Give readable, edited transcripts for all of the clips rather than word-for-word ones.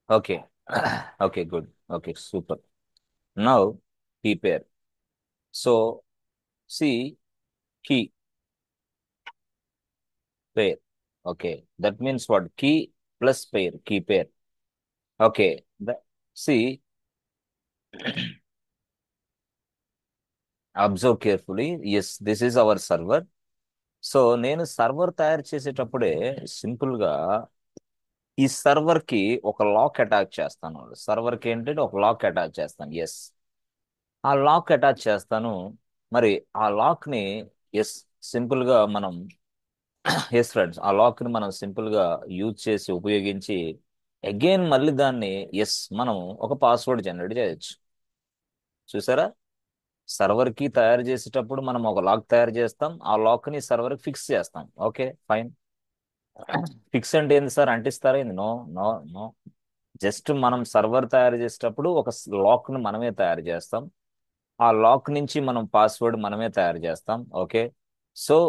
Okay. Okay, good. Okay, super. Now, key pair. So, see, key pair. Okay, that means what? Key plus pair, key pair. Okay, see, observe carefully. Yes, this is our server. So నేను server తయారు చేసేటప్పుడే simple గా ఈ server కి ఒక lock attach చేస్తాను. Server కి ఏంటంటే ఒక లాక్ అటాచ్ చేస్తాను. ఎస్, ఆ లాక్ అటాచ్ చేస్తాను. మరి ఆ లాక్ ని ఎస్ సింపుల్ గా మనం ఎస్ ఫ్రెండ్స్, ఆ లాక్ ని మనం సింపుల్ గా యూజ్ చేసి ఉపయోగించి అగైన్ మళ్ళీ దాన్ని ఎస్ మనం ఒక పాస్వర్డ్ జనరేట్ చేయొచ్చు. చూసారా? సర్వర్ కి తయారు చేసేటప్పుడు మనం ఒక లాక్ తయారు చేస్తాం, ఆ లాక్ ని సర్వర్ కి ఫిక్స్ చేస్తాం. Okay fine. ఫిక్స్ అంటే ఏంది సార్, అంటిస్తారా ఏంది? No, no, no. జస్ట్ మనం సర్వర్ తయారు చేసేటప్పుడు ఒక లాక్ ను మనమే తయారు చేస్తాం, ఆ లాక్ నుంచి మనం పాస్వర్డ్ మనమే తయారు చేస్తాం. Okay. So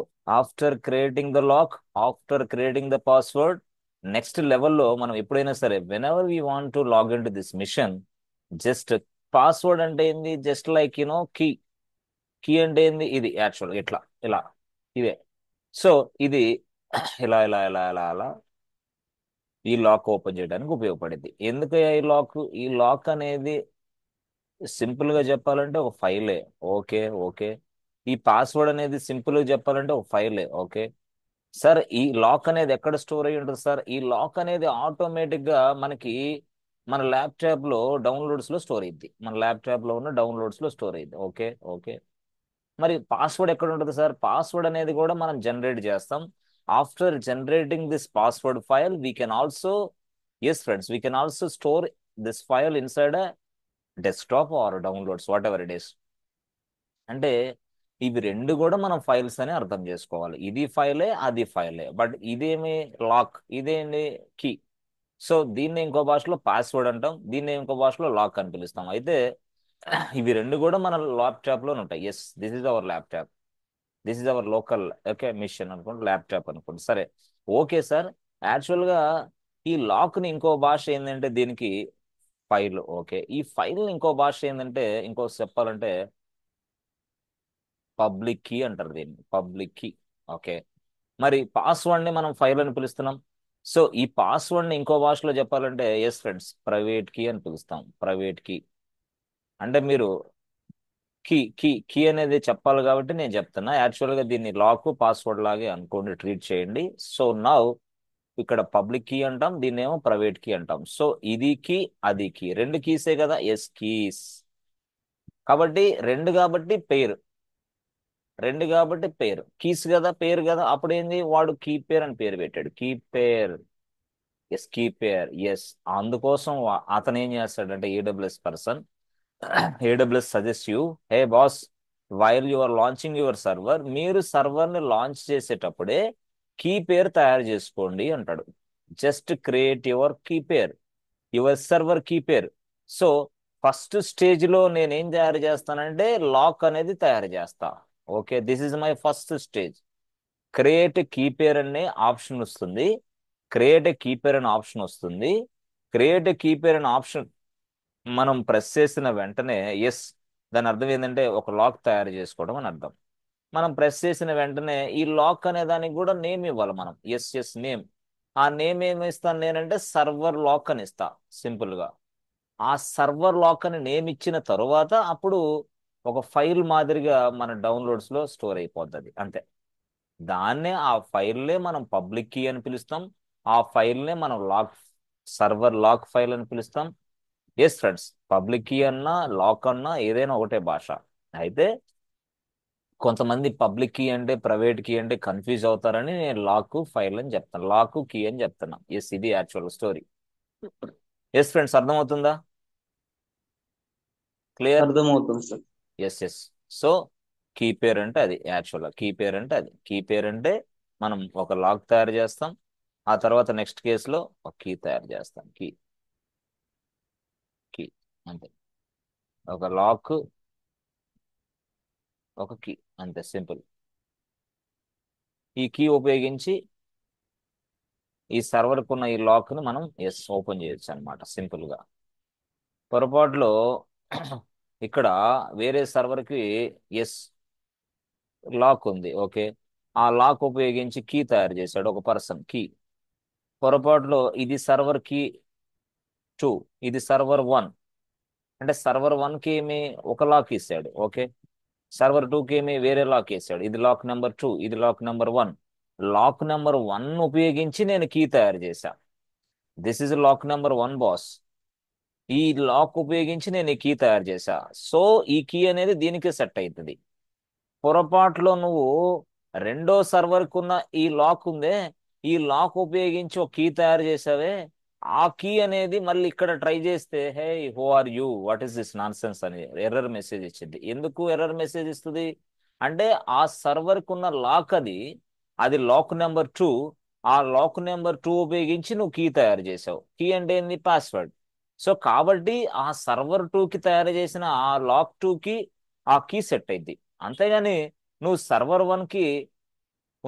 after creating the lock, after creating the password, next లెవెల్లో మనం ఎప్పుడైనా సరే whenever we want to log in to this machine, just password అంటే ఏంది, జస్ట్ లైక్ కీ. కీ అంటే ఏంది, ఇది యాక్చువల్ ఇట్లా ఇలా ఇదే. సో ఇది ఇలా ఇలా ఇలా ఇలా అలా ఈ లాక్ ఓపెన్ చేయడానికి ఉపయోగపడింది. ఎందుకు ఈ లాక్? ఈ లాక్ అనేది సింపుల్ గా చెప్పాలంటే ఒక ఫైలే. Okay, okay. ఈ పాస్వర్డ్ అనేది సింపుల్ గా చెప్పాలంటే ఒక ఫైలే. Okay sir. ఈ లాక్ అనేది ఎక్కడ స్టోర్ అయ్యి ఉంటుంది సార్? ఈ లాక్ అనేది ఆటోమేటిక్ గా మనకి మన ల్యాప్టాప్ లో డౌన్లోడ్స్ లో స్టోర్ అయ్యింది. మన ల్యాప్టాప్ లో ఉన్న డౌన్లోడ్స్ లో స్టోర్ అయ్యింది. Okay, okay. మరి పాస్వర్డ్ ఎక్కడ ఉంటుంది సార్? పాస్వర్డ్ అనేది కూడా మనం జనరేట్ చేస్తాం. After generating this password file we can also, yes friends, we can also store this file inside desktop or downloads whatever it is. అంటే ఇవి రెండు కూడా మనం ఫైల్స్ అని అర్థం చేసుకోవాలి. ఇది ఫైలే, అది ఫైలే. బట్ ఇదేమి లాక్, ఇదేంటి కీ. సో దీన్ని ఇంకో భాషలో పాస్వర్డ్ అంటాం, దీన్ని ఇంకో భాషలో లాక్ అని పిలుస్తాం. అయితే ఇవి రెండు కూడా మన ల్యాప్టాప్ లో ఉంటాయి. Yes, this is our laptop, this is our local okay machine అనుకోండి, ల్యాప్టాప్ అనుకోండి. సరే, ఓకే సార్. యాక్చువల్ గా ఈ లాక్ ని ఇంకో భాష ఏంటంటే దీనికి ఫైల్. ఓకే, ఈ ఫైల్ ని ఇంకో భాష ఏంటంటే, ఇంకో చెప్పాలంటే పబ్లిక్ కీ అంటారు దీన్ని, పబ్లిక్ కీ. ఓకే. మరి పాస్వర్డ్ ని మనం ఫైల్ అని పిలుస్తున్నాం. సో ఈ పాస్వర్డ్ ని ఇంకో భాషలో చెప్పాలంటే ఎస్ ఫ్రెండ్స్, ప్రైవేట్ కీ అని పిలుస్తాం. ప్రైవేట్ కీ అంటే మీరు కీ కీ కీ అనేది చెప్పాలి కాబట్టి నేను చెప్తున్నా. యాక్చువల్ గా దీన్ని లాక్ పాస్వర్డ్ లాగే అనుకోండి, ట్రీట్ చేయండి. సో నౌ ఇక్కడ పబ్లిక్ కీ అంటాం, దీన్ని ఏమో ప్రైవేట్ కీ అంటాం. సో ఇది కీ, అది కీ, రెండు కీసే కదా. Yes, keys. కాబట్టి రెండు కాబట్టి పేరు, రెండు కాబట్టి పేరు. కీస్ కదా, పేరు కదా. అప్పుడు ఏంది, వాడు కీ పేర్ అని పేరు పెట్టాడు, key pair. Yes, key pair. Yes. అందుకోసం అతను ఏం చేస్తాడంటే AWS person, AWS suggest you, hey boss, while you are launching your server, మీరు సర్వర్ ని లాంచ్ చేసేటప్పుడే కీ పేరు తయారు చేసుకోండి అంటాడు. Just create your key pair, your server key pair. So first stage లో నేనేం తయారు చేస్తానంటే లాక్ అనేది తయారు చేస్తా. Okay, this is my first stage. Create key pair అనే ఆప్షన్ వస్తుంది, క్రియేట్ కీ పేర్ అనే ఆప్షన్ వస్తుంది. క్రియేట్ కీ పేర్ అనే ఆప్షన్ మనం ప్రెస్ చేసిన వెంటనే ఎస్, దాని అర్థం ఏంటంటే ఒక లాక్ తయారు చేసుకోవడం అని అర్థం. మనం ప్రెస్ చేసిన వెంటనే ఈ లాక్ అనే దానికి కూడా నేమ్ ఇవ్వాలి మనం. Yes, yes, name. ఆ నేమ్ ఏమి ఇస్తాను నేనంటే సర్వర్ లాక్ అని ఇస్తా సింపుల్ గా. ఆ సర్వర్ లాక్ అని నేమ్ ఇచ్చిన తరువాత అప్పుడు ఒక ఫైల్ మాదిరిగా మన డౌన్లోడ్స్ లో స్టోర్ అయిపోతుంది అంతే. దాన్నే ఆ ఫైల్నే మనం పబ్లిక్ కీ అని పిలుస్తాం, ఆ ఫైల్నే మనం లాక్, సర్వర్ లాక్ ఫైల్ అని పిలుస్తాం. ఎస్ ఫ్రెండ్స్, పబ్లిక్ కీ అన్నా లాక్ అన్నా ఏదైనా ఒకటే భాష. అయితే కొంతమంది పబ్లిక్ కీ అంటే ప్రైవేట్ కీ అంటే కన్ఫ్యూజ్ అవుతారని నేను లాక్ ఫైల్ అని చెప్తాను, లాక్ కీ అని చెప్తున్నా. ఎస్, ఇది యాక్చువల్ స్టోరీ. ఎస్ ఫ్రెండ్స్, అర్థమవుతుందా? క్లియర్? అర్థమవుతుంది sir. Yes, yes. So key pair అంటే అది, యాక్చువల్గా కీ పేర్ అంటే అది. కీ పేర్ అంటే మనం ఒక లాక్ తయారు చేస్తాం, ఆ తర్వాత నెక్స్ట్ కేసులో ఒక కీ తయారు చేస్తాం. కీ, కీ అంతే. ఒక లాక్, ఒక కీ, అంతే సింపుల్. ఈ కీ ఉపయోగించి ఈ సర్వర్కి ఉన్న ఈ లాక్ ని మనం ఎస్ ఓపెన్ చేయొచ్చు అనమాట సింపుల్ గా. పొరపాటులో ఇక్కడ వేరే సర్వర్ కి ఎస్ లాక్ ఉంది, ఓకే. ఆ లాక్ ఉపయోగించి కీ తయారు చేశాడు ఒక పర్సన్ కీ. పొరపాటులో ఇది సర్వర్ కీ 2, ఇది సర్వర్ 1. అంటే సర్వర్ 1 కి ఏమి ఒక లాక్ ఇస్తాడు, ఓకే. సర్వర్ 2 కి ఏమి వేరే లాక్ వేసాడు. ఇది లాక్ నెంబర్ 2, ఇది లాక్ నెంబర్ 1. లాక్ నెంబర్ 1 ఉపయోగించి నేను కీ తయారు చేశా. This is lock number 1 boss. ఈ లాక్ ఉపయోగించి నేను ఈ కీ తయారు చేశా. సో ఈ కీ అనేది దీనికి సెట్ అవుతుంది. పొరపాటులో నువ్వు రెండో సర్వర్కు ఉన్న ఈ లాక్ ఉందే, ఈ లాక్ ఉపయోగించి ఒక కీ తయారు చేసావే, ఆ కీ అనేది మళ్ళీ ఇక్కడ ట్రై చేస్తే hey who are you, what is this nonsense అని ఎర్రర్ మెసేజ్ ఇచ్చింది. ఎందుకు ఎర్రర్ మెసేజ్ ఇస్తుంది అంటే ఆ సర్వర్కు ఉన్న లాక్ అది, అది లాక్ నెంబర్ 2. ఆ లాక్ నెంబర్ 2 ఉపయోగించి నువ్వు కీ తయారు చేసావు. కీ అంటే ఏంది, పాస్వర్డ్. సో కాబట్టి ఆ సర్వర్ 2కి తయారు చేసిన ఆ లాక్ 2కి ఆ కీ సెట్ అయింది. అంతేగాని నువ్వు సర్వర్ 1కి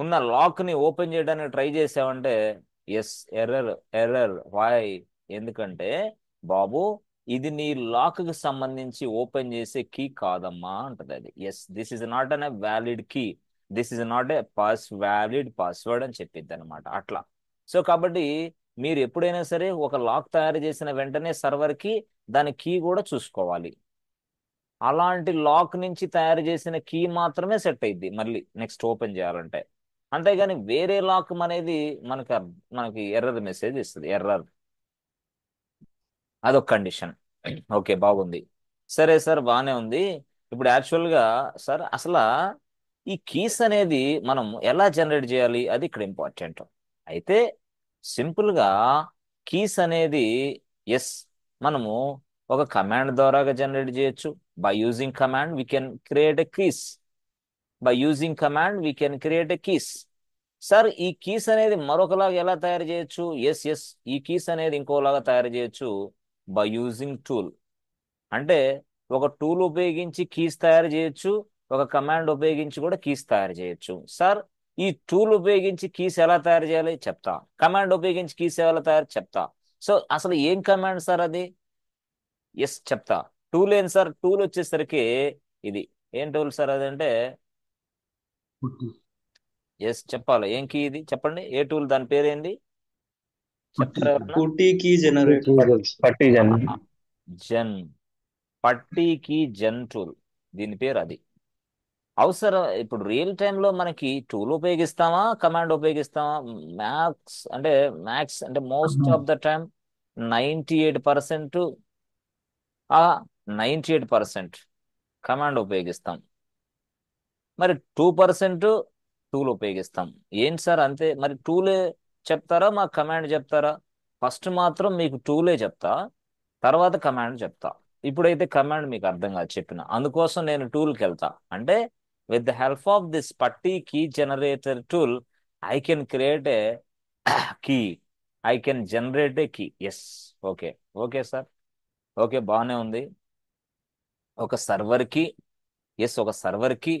ఉన్న లాక్ ని ఓపెన్ చేయడానికి ట్రై చేసావంటే ఎస్ ఎర్రర్, ఎర్రర్ వై. ఎందుకంటే బాబు ఇది నీ లాక్ కి సంబంధించి ఓపెన్ చేసే కీ కాదమ్మా అంటది అది. Yes this is not an valid key, this is not a valid password అని చెప్పిద్ది అనమాట అట్లా. సో కాబట్టి మీరు ఎప్పుడైనా సరే ఒక లాక్ తయారు చేసిన వెంటనే సర్వర్ కి దాని కీ కూడా చూసుకోవాలి. అలాంటి లాక్ నుంచి తయారు చేసిన కీ మాత్రమే సెట్ అయింది మళ్ళీ నెక్స్ట్ ఓపెన్ చేయాలంటే. అంతేగాని వేరే లాక్ అనేది మనకి మనకి ఎర్రర్ మెసేజ్ ఇస్తుంది, ఎర్రర్. అదొక కండిషన్. ఓకే బాగుంది. సరే సార్ బాగానే ఉంది. ఇప్పుడు యాక్చువల్గా సార్ అసలు ఈ కీస్ అనేది మనం ఎలా జనరేట్ చేయాలి అది ఇక్కడ ఇంపార్టెంట్. అయితే సింపుల్గా కీస్ అనేది ఎస్ మనము ఒక కమాండ్ ద్వారాగా జనరేట్ చేయొచ్చు. By using command we can create a keys. By using command we can create a keys. Sir ఈ కీస్ అనేది మరొకలాగా ఎలా తయారు చేయొచ్చు, ఎస్ ఎస్ ఈ కీస్ అనేది ఇంకోలాగా తయారు చేయొచ్చు బై యూజింగ్ టూల్. అంటే ఒక టూల్ ఉపయోగించి కీస్ తయారు చేయొచ్చు, ఒక కమాండ్ ఉపయోగించి కూడా కీస్ తయారు చేయొచ్చు. సార్ ఈ టూల్ ఉపయోగించి కీస్ ఎలా తయారు చేయాలి చెప్తా, కమాండ్ ఉపయోగించి కీస్ ఎలా తయారు చెప్తా. సో అసలు ఏం కమాండ్ సార్ అది, ఎస్ చెప్తా. టూల్ ఏంటి సార్, టూల్ వచ్చేసరికి ఇది ఏం టూల్ సార్ అదంటే ఎస్ చెప్పాలి. ఏం కీ ఇది చెప్పండి, ఏ టూల్ దాని పేరేంది చెప్తారా ఎవరన్నా? పుట్టి కీ జనరేటర్. పట్టి జన్. జన్, పట్టీకి జన్ టూల్, దీని పేరు అది. అవసరం ఇప్పుడు రియల్ టైంలో మనకి టూల్ ఉపయోగిస్తామా కమాండ్ ఉపయోగిస్తామా, మ్యాక్స్ అంటే మోస్ట్ ఆఫ్ ద టైం 98% ఆ 98% కమాండ్ ఉపయోగిస్తాం. మరి 2% టూల్ ఉపయోగిస్తాం. ఏంటి సార్ అంతే మరి టూలే చెప్తారా మా కమాండ్ చెప్తారా? ఫస్ట్ మాత్రం మీకు టూలే చెప్తా, తర్వాత కమాండ్ చెప్తా. ఇప్పుడైతే కమాండ్ మీకు అర్థం కాదు చెప్పిన, అందుకోసం నేను టూల్కి వెళ్తా. అంటే with the help of this PuTTY key generator tool I can create a key, I can generate a key. Yes okay, okay sir, okay బాగానే ఉంది. ఒక సర్వర్కి ఎస్ ఒక సర్వర్కి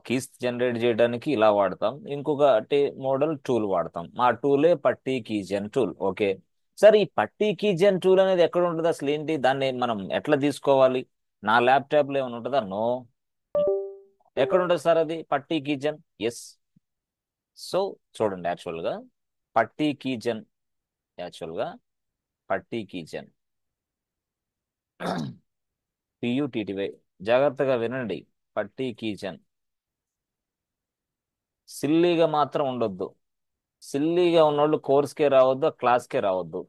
కీస్ జనరేట్ చేయడానికి ఇలా వాడతాం. ఇంకొకటి మోడల్ టూల్ వాడతాం. మా టూలే పట్టీ కీజెన్ టూల్, ఓకే. సార్ ఈ పట్టీ కీజెన్ టూల్ అనేది ఎక్కడ ఉంటుంది అసలు ఏంటి, దాన్ని మనం ఎట్లా తీసుకోవాలి? నా ల్యాప్టాప్లో ఏమైనా ఉంటుందా? నో. ఎక్కడ ఉంటుంది సార్ అది పట్టీ కీజెన్? ఎస్. సో చూడండి యాక్చువల్గా పట్టీ కీజెన్, యాక్చువల్గా పట్టీ కీజెన్ పియుటిటివై, జాగ్రత్తగా వినండి. పట్టీ కీజెన్ సిల్లీగా మాత్రం ఉండొద్దు. సిల్లీగా ఉన్నోళ్ళు కోర్స్కే రావద్దు, క్లాస్కే రావద్దు.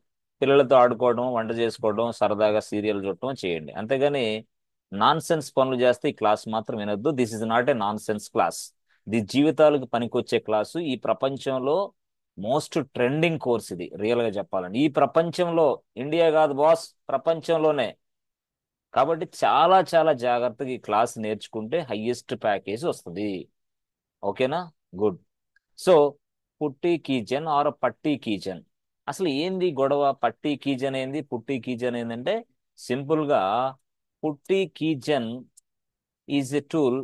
పిల్లలతో ఆడుకోవడం, వంట చేసుకోవడం, సరదాగా సీరియల్ చూడటం చేయండి. అంతేగాని నాన్ సెన్స్ పనులు చేస్తే ఈ క్లాస్ మాత్రం వినొద్దు. This is not a nonsense class. ఇది జీవితాలకు పనికొచ్చే క్లాసు. ఈ ప్రపంచంలో మోస్ట్ ట్రెండింగ్ కోర్స్ ఇది రియల్ గా చెప్పాలండి. ఈ ప్రపంచంలో, ఇండియా కాదు బాస్, ప్రపంచంలోనే. కాబట్టి చాలా చాలా జాగ్రత్తగా ఈ క్లాస్ నేర్చుకుంటే హైయెస్ట్ ప్యాకేజ్ వస్తుంది. ఓకేనా? గుడ్. సో పుట్టి కీజన్ ఆర్ పట్టి కీజన్, అసలు ఏంది గొడవ? పట్టి కీజన్ ఏంది, పుట్టి కీజన్ ఏంటంటే సింపుల్ గా PuTTY keygen is a tool.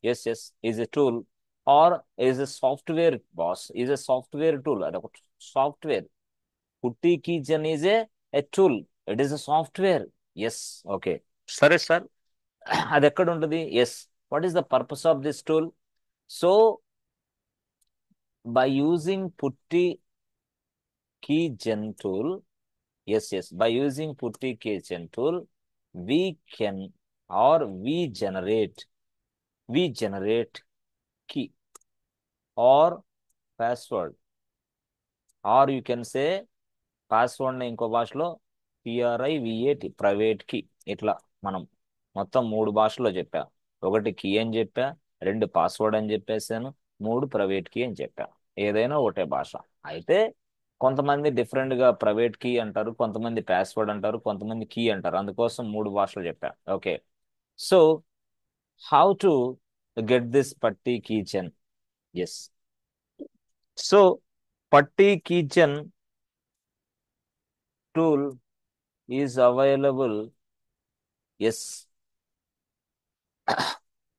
Yes yes is a tool or is a software boss, is a software tool. అదొక software. PuTTY keygen is a tool. It is a software. Yes. Okay. సరే sir, అది ఎక్కడ ఉంటుంది? Yes. What is the purpose of this tool? So by using PuTTY keygen tool, yes, by using putty keygen tool, we can or we generate key or password, or you can say password ని ఇంకో భాషలో PRIVAT, private key. ఇట్లా మనం మొత్తం 3 భాషల్లో చెప్పా. ఒకటి key అని చెప్పా, 2 పాస్వర్డ్ అని చెప్పేసాను, 3 ప్రైవేట్ కీ అని చెప్పా. ఏదైనా ఒకటే భాష. అయితే కొంతమంది డిఫరెంట్ గా ప్రైవేట్ కీ అంటారు, కొంతమంది పాస్వర్డ్ అంటారు, కొంతమంది కీ అంటారు. అందుకోసం 3 భాషలు చెప్పా. Okay. So how to get this పట్టి కీచెన్? ఎస్. సో పట్టి keychain tool is available, yes,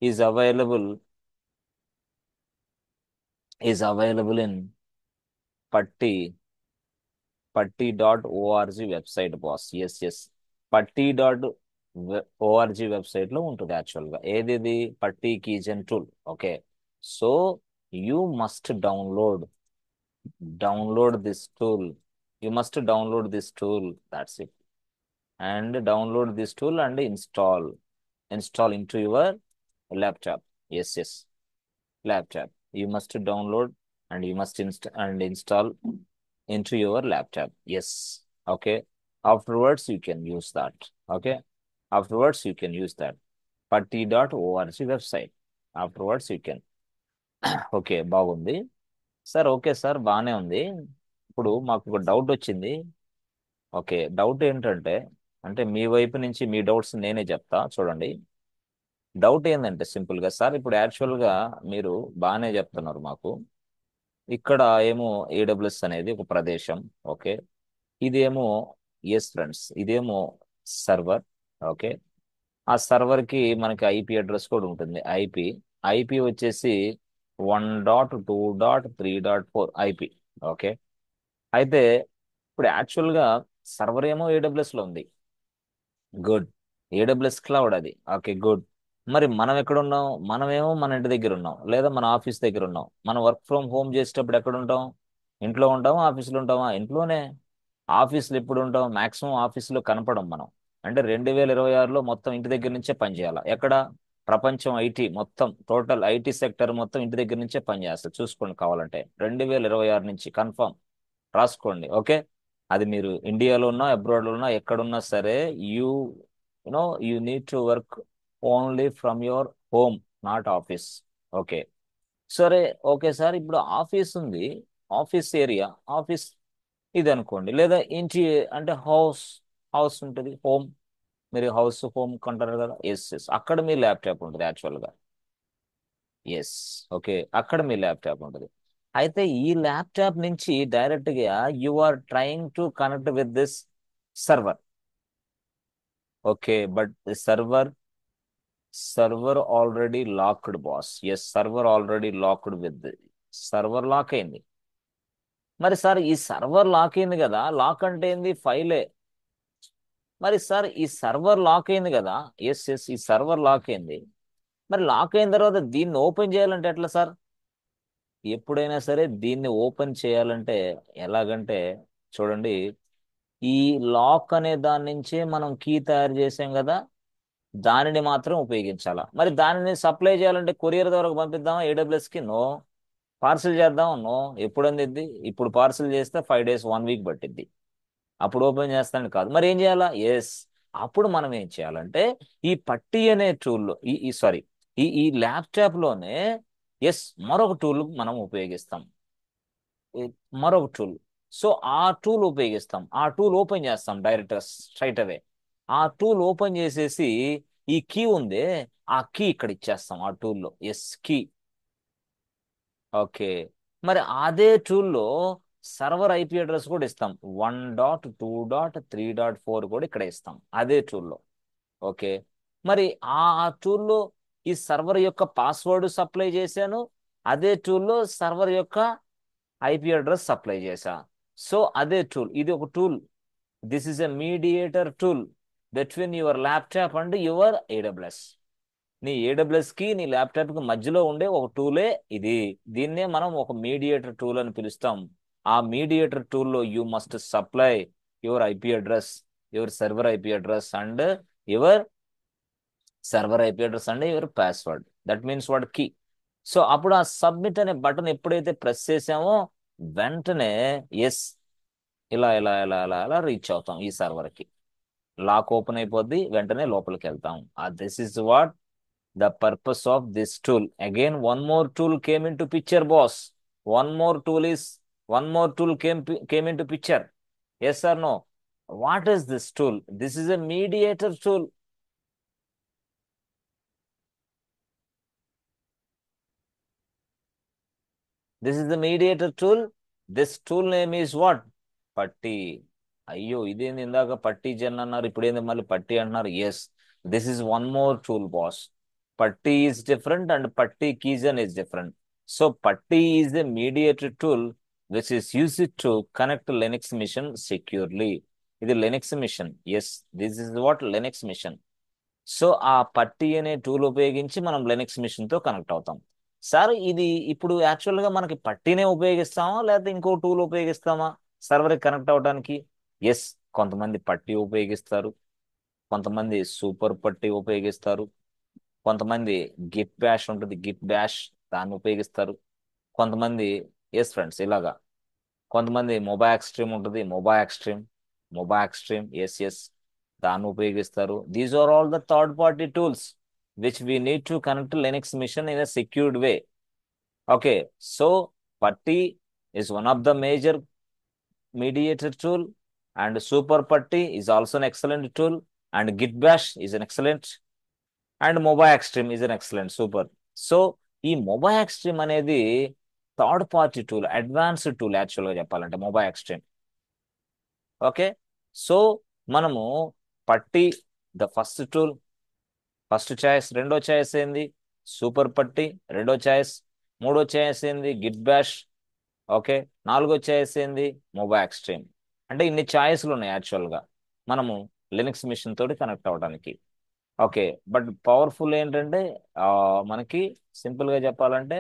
is available in patti.org website, boss. Yes. patti.org website లో ఉంటుంది యాక్చువల్ గా. ఏది? PuTTY keygen tool. Okay. So you must download this tool. You must download this tool. That's it. And download this tool and install into your laptop. Yes, laptop. You must download and you must install into your laptop. Yes. Okay. Afterwards, you can use that. Okay. Afterwards, you can use that. Patti.org website. Afterwards, you can. Okay, బాగుంది sir. Okay sir, బాగానే ఉంది. ఇప్పుడు మాకు ఒక doubt వచ్చింది. Okay, doubt ఏంటంటే, అంటే మీ వైపు నుంచి మీ డౌట్స్ నేనే చెప్తా చూడండి. డౌట్ ఏంటంటే సింపుల్ గా సార్, ఇప్పుడు యాక్చువల్ గా మీరు బాగానే చెప్తున్నారు మాకు. ఇక్కడ ఏమో AWS అనేది ఒక ప్రదేశం. ఓకే. ఇదేమో ఎస్ ఫ్రెండ్స్, ఇదేమో సర్వర్. ఓకే. ఆ సర్వర్ కి మనకి IP అడ్రస్ కూడా ఉంటుంది. ఐపీ వచ్చేసి 1.2.3.4 IP. ఓకే. అయితే ఇప్పుడు యాక్చువల్ గా సర్వర్ ఏమో AWS లో ఉంది. గుడ్. AWS క్లౌడ్ అది. Okay, good. మరి మనం ఎక్కడ ఉన్నాం? మనమేమో మన ఇంటి దగ్గర ఉన్నాం, లేదా మన ఆఫీస్ దగ్గర ఉన్నాం. మనం వర్క్ ఫ్రమ్ హోమ్ చేసేటప్పుడు ఎక్కడ ఉంటాం? ఇంట్లో ఉంటామా, ఆఫీస్లో ఉంటామా? ఇంట్లోనే. ఆఫీస్లో ఎప్పుడు ఉంటాం? మాక్సిమం ఆఫీస్లో కనపడం మనం. అంటే 2026లో మొత్తం ఇంటి దగ్గర నుంచే పనిచేయాలి. ఎక్కడ? ప్రపంచం IT మొత్తం, టోటల్ IT సెక్టర్ మొత్తం ఇంటి దగ్గర నుంచే పనిచేస్తారు. చూసుకోండి కావాలంటే 2026 నుంచి కన్ఫర్మ్ రాసుకోండి. ఓకే. అది మీరు ఇండియాలో ఉన్నా, అబ్రాడ్లో ఉన్నా, ఎక్కడున్నా సరే, you you need to work only from your home, not office. Okay. సరే. ఓకే సార్, ఇప్పుడు ఆఫీస్ ఉంది, ఆఫీస్ ఏరియా, ఆఫీస్ ఇది అనుకోండి. లేదా ఇంటి అంటే హౌస్ ఉంటుంది, హోమ్. మీరు హౌస్ హోమ్ కొంటారు కదా. ఎస్. అక్కడ మీ ల్యాప్టాప్ ఉంటుంది యాక్చువల్గా. ఎస్. ఓకే, అక్కడ మీ ల్యాప్టాప్ ఉంటుంది. అయితే ఈ ల్యాప్టాప్ నుంచి డైరెక్ట్ గా you are trying to connect with this server. Okay, but server already locked, boss. Yes, server already locked with server lock అయింది. మరి సార్ ఈ సర్వర్ లాక్ అయింది కదా, లాక్ అంటే ఏంది? ఫైలే. మరి సార్ ఈ సర్వర్ లాక్ అయింది కదా. ఎస్, ఈ సర్వర్ లాక్ అయింది. మరి లాక్ అయిన తర్వాత దీన్ని ఓపెన్ చేయాలంటే ఎట్లా సార్? ఎప్పుడైనా సరే దీన్ని ఓపెన్ చేయాలంటే ఎలాగంటే, చూడండి, ఈ లాక్ అనే దాని నుంచే మనం కీ తయారు చేసాం కదా, దానిని మాత్రం ఉపయోగించాలా. మరి దానిని సప్లై చేయాలంటే కొరియర్ ద్వారా పంపిద్దామా AWS కి? నో. పార్సిల్ చేద్దాం? నో. ఎప్పుడు అందిద్ది? ఇప్పుడు పార్సిల్ చేస్తే 5 days, 1 week పట్టిద్ది. అప్పుడు ఓపెన్ చేస్తాను కాదు. మరి ఏం చేయాలా? ఎస్. అప్పుడు మనం ఏం చేయాలంటే, ఈ పట్టి అనే టూల్లో, ఈ సారీ, ఈ ల్యాప్టాప్ లోనే ఎస్ మరొక టూల్ మనం ఉపయోగిస్తాం. మరొక టూల్. సో ఆ టూల్ ఉపయోగిస్తాం. ఆ టూల్ ఓపెన్ చేస్తాం డైరెక్ట్ స్ట్రైట్ అవే. ఆ టూల్ ఓపెన్ చేసేసి ఈ కీ ఉందే, ఆ కీ ఇక్కడ ఇచ్చేస్తాం ఆ టూల్లో. Yes, key. ఓకే. మరి అదే టూల్లో సర్వర్ IP అడ్రస్ కూడా ఇస్తాం. 1.2.3.4 కూడా ఇక్కడ ఇస్తాం అదే టూల్లో. ఓకే. మరి ఆ టూల్లో ఈ సర్వర్ యొక్క పాస్వర్డ్ సప్లై చేశాను. అదే టూల్లో సర్వర్ యొక్క ఐపీ అడ్రస్ సప్లై చేశా. సో అదే టూల్, ఇది ఒక tool. This is a mediator tool between your laptop and your AWS. నీ ఏడబ్ల్యూఎస్ కి నీ ల్యాప్టాప్ కి మధ్యలో ఉండే ఒక టూలే ఇది. దీన్నే మనం ఒక మీడియేటర్ టూల్ అని పిలుస్తాం. ఆ మీడియేటర్ టూల్లో you must supply your IP address, your server IP address and your server IP address and your password. That means what key. So అప్పుడు ఆ సబ్మిట్ అనే బటన్ ఎప్పుడైతే ప్రెస్ చేసామో వెంటనే ఎస్, ఇలా ఇలా ఇలా ఇలా ఇలా రీచ్ అవుతాం ఈ సర్వర్ కి. లాక్ ఓపెన్ అయిపోద్ది, వెంటనే లోపలికి వెళ్తాం. This is what the purpose of this tool. Again, one more tool came into picture, boss. One more tool is, one more tool came into picture. Yes or no? What is this tool? This is a mediator tool. This is the mediator tool. This tool name is what? పట్టి. అయ్యో ఇదేంది, ఇందాక పట్టి జన్ అన్నారు, ఇప్పుడు ఏంది మళ్ళీ PuTTY అంటున్నారు. Yes, this is one more tool boss. PuTTY is different and PuTTY keygen is different. So PuTTY is a mediator tool which is used to connect Linux machine securely. ఇది Linux machine. Yes, this is what Linux machine. So ఆ PuTTY అనే tool ఉపయోగించి మనం Linux machine తో connect అవుతాం. Sir ఇది ఇప్పుడు actual గా మనకి పట్టీనే ఉపయోగిస్తామా లేకపోతే ఇంకో టూల్ ఉపయోగిస్తామా సర్వర్ కనెక్ట్ అవడానికి? ఎస్, కొంతమంది పట్టీ ఉపయోగిస్తారు, కొంతమంది సూపర్ పట్టీ ఉపయోగిస్తారు, కొంతమంది గిట్ బ్యాష్ ఉంటుంది, గిట్ బ్యాష్ దాన్ని ఉపయోగిస్తారు, కొంతమంది ఎస్ ఫ్రెండ్స్ ఇలాగా, కొంతమంది మొబా ఎక్స్ట్రీమ్ ఉంటుంది, MobaXterm, MobaXterm yes yes దాన్ని ఉపయోగిస్తారు. These are all the third party tools which we need to connect Linux machine in a secured way. Okay, so PuTTY is one of the major mediator tool, and super putty is also an excellent tool, and git bash is an excellent, and mobile extreme is an excellent super. So ఈ mobile extreme అనేది third party tool, advanced tool యాక్చువల్గా చెప్పాలంటే mobile extreme. Okay, so మనము పట్టి the first tool, first choice. రెండో choice ఏంది? Super పట్టి. రెండో చాయిస్. మూడో చాయిస్ ఏంది? Git bash. ఓకే, నాలుగో చాయిస్ ఏంది? Mobile extreme. అంటే ఇన్ని ఛాయిస్లు ఉన్నాయి యాక్చువల్గా మనము లినక్స్ మిషన్ తోటి కనెక్ట్ అవ్వడానికి. ఓకే, బట్ పవర్ఫుల్ ఏంటంటే మనకి సింపుల్గా చెప్పాలంటే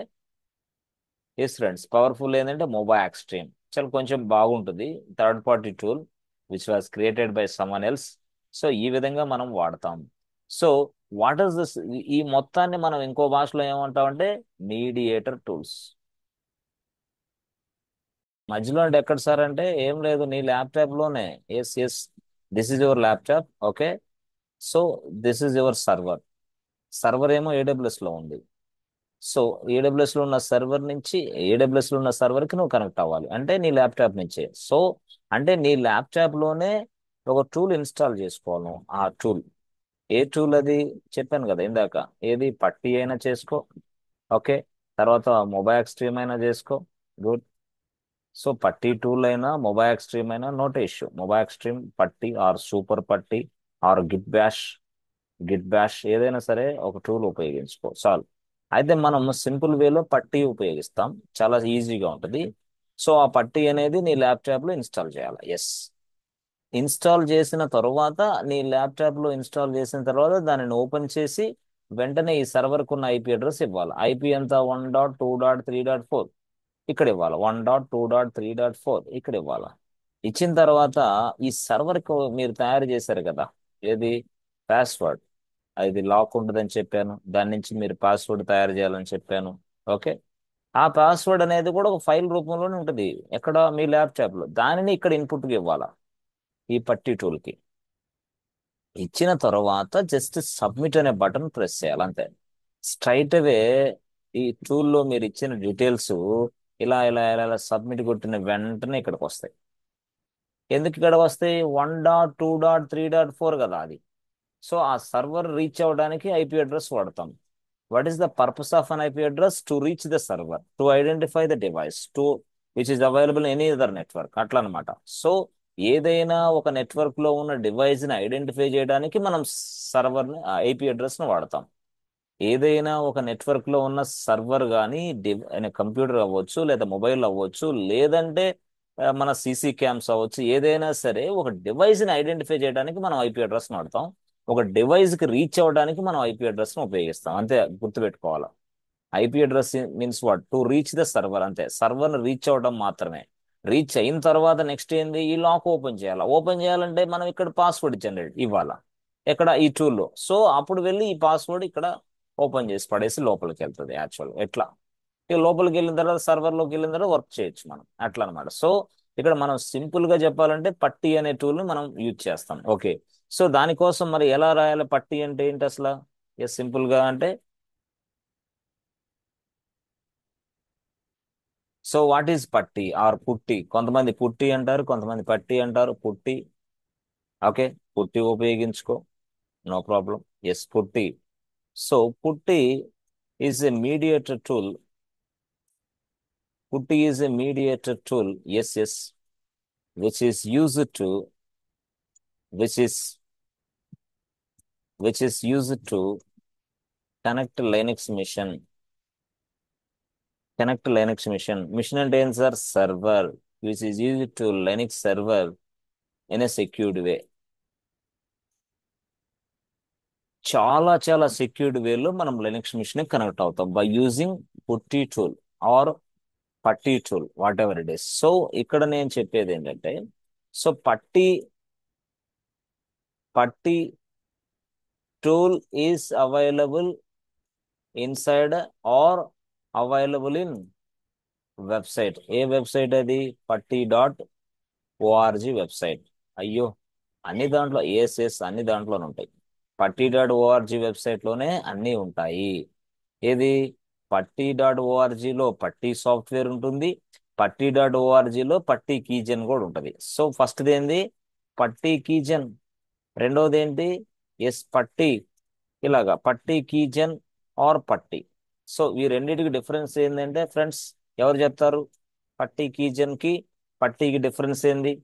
ఎస్ ఫ్రెండ్స్, పవర్ఫుల్ ఏంటంటే మొబైల్ ఎక్స్ట్రీమ్ చాలా కొంచెం బాగుంటుంది, third party tool which was created by someone else. So ఈ విధంగా మనం వాడతాం. So what is this? ఈ మొత్తాన్ని మనం ఇంకో భాషలో ఏమంటామంటే మీడియేటర్ టూల్స్. మధ్యలో అంటే ఎక్కడ సార్ అంటే ఏం లేదు, నీ ల్యాప్టాప్ లోనే. Yes yes, this is your laptop. Okay, so this is your server. Server ఏమో ఏడబ్ల్యూఎస్ లో ఉంది. సో ఏడబ్ల్యూఎస్ లో ఉన్న సర్వర్ నుంచి ఏడబ్ల్యూఎస్ లో ఉన్న సర్వర్ కి నువ్వు కనెక్ట్ అవ్వాలి అంటే నీ ల్యాప్టాప్ నుంచే. సో అంటే నీ ల్యాప్టాప్ లోనే ఒక టూల్ ఇన్స్టాల్ చేసుకోవాలి నువ్వు. ఆ టూల్ ఏ టూల్ అది చెప్పాను కదా ఇందాక, ఏది పట్టి అయినా చేసుకో. ఓకే, తర్వాత మొబైల్ ఎక్స్ట్రీమ్ అయినా చేసుకో. గుడ్. సో పట్టి టూల్ అయినా మొబైల్ ఎక్స్ట్రీమ్ అయినా not issue. Mobile extreme, PuTTY or super PuTTY or Git Bash, Git Bash ఏదైనా సరే ఒక టూల్ ఉపయోగించుకో చాలు. అయితే మనం సింపుల్ వేలో పట్టి ఉపయోగిస్తాం, చాలా ఈజీగా ఉంటుంది. సో ఆ పట్టి అనేది నీ ల్యాప్టాప్ లో ఇన్స్టాల్ చేయాలి. ఎస్, ఇన్స్టాల్ చేసిన తర్వాత నీ ల్యాప్టాప్ లో ఇన్స్టాల్ చేసిన తర్వాత దానిని ఓపెన్ చేసి వెంటనే ఈ సర్వర్కు ఉన్న ఐపీ అడ్రస్ ఇవ్వాలి. ఐపీ ఎంత? 1.2.3.4 ఇక్కడ ఇవ్వాలి. 1.2.3.4 ఇక్కడ ఇవ్వాలి. ఇచ్చిన తర్వాత ఈ సర్వర్ కు మీరు తయారు చేశారు కదా, ఏది? పాస్వర్డ్. అది లాక్ ఉంటుందని చెప్పాను, దాని నుంచి మీరు పాస్వర్డ్ తయారు చేయాలని చెప్పాను. ఓకే, ఆ పాస్వర్డ్ అనేది కూడా ఒక ఫైల్ రూపంలోనే ఉంటుంది. ఎక్కడ? మీ ల్యాప్టాప్ లో. దానిని ఇక్కడ ఇన్పుట్కి ఇవ్వాలా ఈ పట్టి టూల్ కి. ఇచ్చిన తర్వాత జస్ట్ సబ్మిట్ అనే బటన్ ప్రెస్ చేయాలి అంతే. స్ట్రైట్ అవే ఈ టూల్లో మీరు ఇచ్చిన డీటెయిల్స్ ఇలా ఇలా ఇలా ఇలా సబ్మిట్ కొట్టిన వెంటనే ఇక్కడికి వస్తాయి. ఎందుకు ఇక్కడ వస్తాయి? 1.2.3.4 కదా అది. సో ఆ సర్వర్ రీచ్ అవ్వడానికి ఐపీ అడ్రస్ వాడతాం. What is the purpose of an IP address? To reach the server, to identify the device, to which is available any other network, అట్లా అనమాట. సో ఏదైనా ఒక నెట్వర్క్ లో ఉన్న డివైస్ ని ఐడెంటిఫై చేయడానికి మనం సర్వర్ ని ఐపీ అడ్రస్ ని వాడతాం. ఏదైనా ఒక నెట్వర్క్ లో ఉన్న సర్వర్ కానీ కంప్యూటర్ అవ్వచ్చు, లేదా మొబైల్ అవ్వచ్చు, లేదంటే మన సీసీ క్యామ్స్ అవ్వచ్చు, ఏదైనా సరే ఒక డివైస్ ని ఐడెంటిఫై చేయడానికి మనం ఐపీ అడ్రస్ వాడతాం. ఒక డివైస్ కి రీచ్ అవ్వడానికి మనం ఐపీ అడ్రస్ ను ఉపయోగిస్తాం. అంతే, గుర్తుపెట్టుకోవాలి. IP address means what, to reach the server. అంతే, సర్వర్ రీచ్ అవ్వడం మాత్రమే. రీచ్ అయిన తర్వాత నెక్స్ట్ ఏంది, ఈ లాక్ ఓపెన్ చేయాలి. ఓపెన్ చేయాలంటే మనం ఇక్కడ పాస్వర్డ్ జనరేట్ ఇవ్వాలా, ఎక్కడ, ఈ టూల్లో. సో అప్పుడు వెళ్ళి ఈ పాస్వర్డ్ ఇక్కడ ఓపెన్ చేసి పడేసి లోపలికి వెళ్తుంది యాక్చువల్. ఎట్లా, ఇక లోపలికి వెళ్ళిన తర్వాత సర్వర్లోకి వెళ్ళిన తర్వాత వర్క్ చేయొచ్చు మనం, అట్లా అనమాట. సో ఇక్కడ మనం సింపుల్ గా చెప్పాలంటే పట్టి అనే టూల్ ని మనం యూజ్ చేస్తాం. ఓకే, సో దానికోసం మరి ఎలా రాయాలి, పట్టి అంటే ఏంటి అసలు? ఎస్, సింపుల్ గా అంటే, సో వాట్ ఈజ్ పట్టి ఆర్ పుట్టి? కొంతమంది పుట్టి అంటారు, కొంతమంది పట్టి అంటారు. పుట్టి, ఓకే, పుట్టి ఉపయోగించుకో, no problem. Yes, PuTTY. So PuTTY is a mediator tool. PuTTY is a mediator tool, yes yes, which is used to which is which is used to connect Linux machine. Connect Linux machine. Machine అంటే ఏంటి sir? Server. which is used to Linux server in a secured way. చాలా చాలా secured వేలో మనం Linux machine connect అవుతాం by using PuTTY tool or PuTTY tool, whatever it is. So ఇక్కడ నేను చెప్పేది ఏంటంటే, so PuTTY PuTTY tool is available inside or available in website. ఏ వెబ్సైట్ అది? PuTTY dot ORG website. అయ్యో, అన్ని దాంట్లో ఏఎస్ఎస్ అన్ని దాంట్లోనే ఉంటాయి. పట్టి డాట్ ఓఆర్జీ వెబ్సైట్ లోనే అన్నీ ఉంటాయి. ఏది? పట్టి డాట్ ఓఆర్జీలో పట్టి సాఫ్ట్వేర్ ఉంటుంది, పట్టి డాట్ ఓఆర్జీలో పట్టి కీజన్ కూడా ఉంటుంది. సో ఫస్ట్ది ఏంది? పట్టి కీజన్. రెండోది ఏంటి? ఎస్, పట్టి. ఇలాగా పట్టి కీజన్ ఆర్ పట్టి. సో ఈ రెండింటికి డిఫరెన్స్ ఏంటంటే ఫ్రెండ్స్, ఎవరు చెప్తారు? పట్టి కీజన్ కి పట్టీకి డిఫరెన్స్ ఏంది?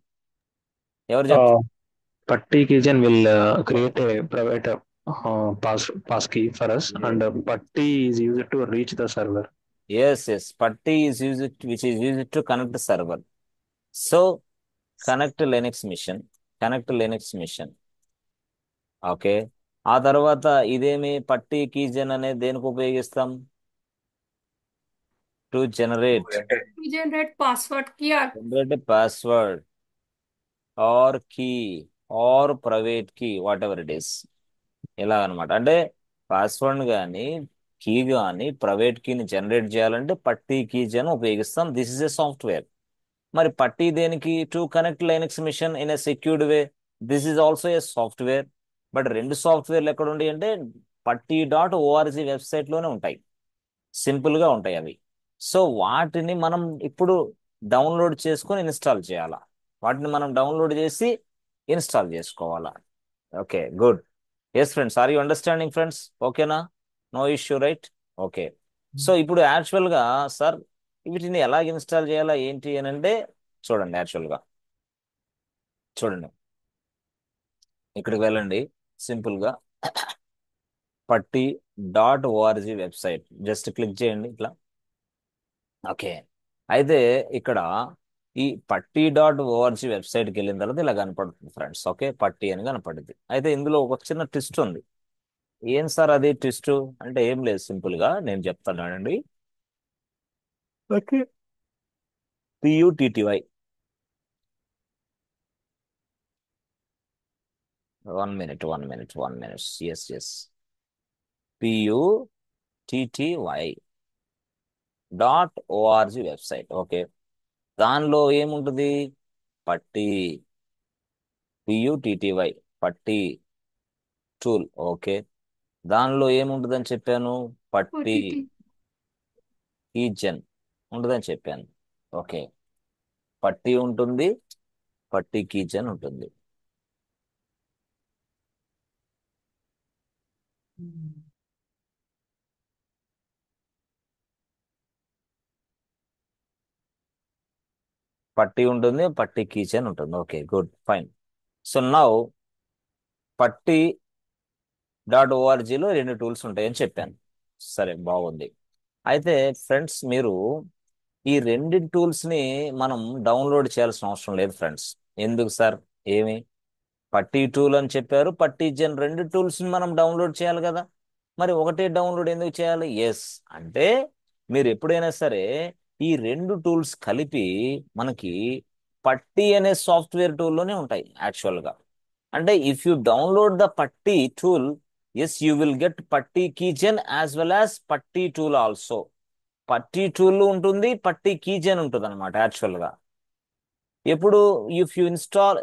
ఎవరు చెప్తారు? Uh, Putty keygen will create a private pass key for us, and Putty is used to reach the server. Yes yes, PuTTY is use which is use to connect server. So connect Linux machine, connect Linux machine. Okay, ఆ తర్వాత ఇదేమి PuTTY keygen అనేది దేనికి ఉపయోగిస్తాం? To generate generate password किया। Generate password or key or private key, whatever it is. ఇలా అనమాట. అంటే పాస్వర్డ్ కానీ కీ కానీ ప్రైవేట్ కీని జనరేట్ చేయాలంటే పట్టి కీజ్ అని ఉపయోగిస్తాం. This is a software. మరి పట్టి దేనికి? To connect Linux machine in a secured way. This is also a software. But రెండు సాఫ్ట్వేర్లు ఎక్కడ ఉంటాయి అంటే పట్టి డాట్ ఓఆర్జీ వెబ్సైట్ లోనే ఉంటాయి. సింపుల్ గా ఉంటాయి అవి. సో వాటిని మనం ఇప్పుడు డౌన్లోడ్ చేసుకొని ఇన్స్టాల్ చేయాలా. వాటిని మనం డౌన్లోడ్ చేసి ఇన్స్టాల్ చేసుకోవాలా. Okay, good. Yes friends, are you understanding friends? ఓకేనా? No issue, right? Okay. So ఇప్పుడు యాక్చువల్ గా సార్ వీటిని ఎలా ఇన్స్టాల్ చేయాలా ఏంటి అని అంటే, చూడండి యాక్చువల్ గా, చూడండి, ఇక్కడికి వెళ్ళండి. సింపుల్ గా PuTTY dot ORG website just click చేయండి ఇట్లా. ఓకే, అయితే ఇక్కడ ఈ పట్టి డాట్ ఓఆర్జీ వెబ్సైట్కి వెళ్ళిన తర్వాత ఇలా కనపడుతుంది ఫ్రెండ్స్. ఓకే, పట్టి అని కనపడుతుంది. అయితే ఇందులో ఒక చిన్న ట్విస్ట్ ఉంది. ఏం సార్ అది ట్విస్ట్ అంటే? ఏం లేదు, సింపుల్ గా నేను చెప్తానండి. Okay, P U T T Y. 1 minute, 1 minute, 1 minute. Yes yes, P U T T Y dot ORG website. Okay, దానిలో ఏముంటుంది? పట్టి, పియుటిటివై పట్టి టూల్. ఓకే, దానిలో ఏముంటుందని చెప్పాను? పట్టి ओटीटी కీజన్ ఉంటుందని చెప్పాను. ఓకే, పట్టి ఉంటుంది, పట్టి కీజన్ ఉంటుంది. పట్టి ఉంటుంది, పట్టి కీచన్ ఉంటుంది. Okay, good, fine. So now పట్టి డాట్ ఓఆర్జీలో రెండు టూల్స్ ఉంటాయని చెప్పాను. సరే, బాగుంది. అయితే ఫ్రెండ్స్, మీరు ఈ రెండు టూల్స్ ని మనం డౌన్లోడ్ చేయాల్సిన అవసరం లేదు ఫ్రెండ్స్. ఎందుకు సార్? ఏమి పట్టీ టూల్ అని చెప్పారు, పట్టీ జెన్, రెండు టూల్స్ ని మనం డౌన్లోడ్ చేయాలి కదా. మరి ఒకటే డౌన్లోడ్ ఎందుకు చేయాలి? ఎస్, అంటే మీరు ఎప్పుడైనా సరే ఈ రెండు టూల్స్ కలిపి మనకి పట్టీ అనే సాఫ్ట్వేర్ టూల్లోనే ఉంటాయి యాక్చువల్ గా. అంటే if you download the PuTTY tool, yes you will get PuTTY keygen as well as PuTTY tool also. PuTTY tool ఉంటుంది, పట్టీ కీజెన్ ఉంటుంది అనమాట యాక్చువల్ గా. ఎప్పుడు? If you install